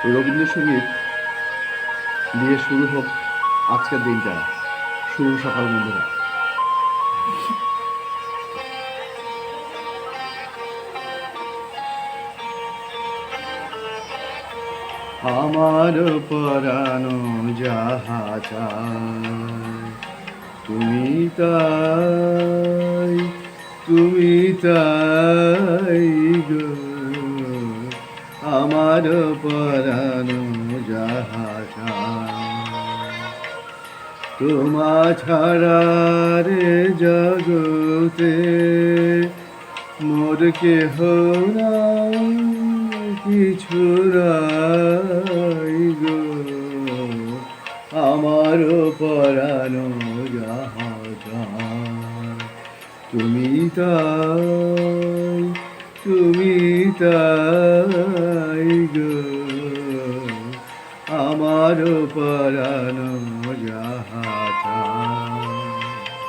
রবীন্দ্রসঙ্গীত দিয়ে শুরু হোক আজকের দিনটা। শুভ সকাল বন্ধুরা। আমার পরানো যাহা চায় তুমি তাই, তুমি তাই গো। আমার পরানো যাহা চায় তোমা ছাড়া রে জগতে মোর কেহ নাই, কিছু নাই গো। আমার পরানো যাহা চায় তুমি তাই, তুমি তাই গো। আমার পরানো যাহা চায়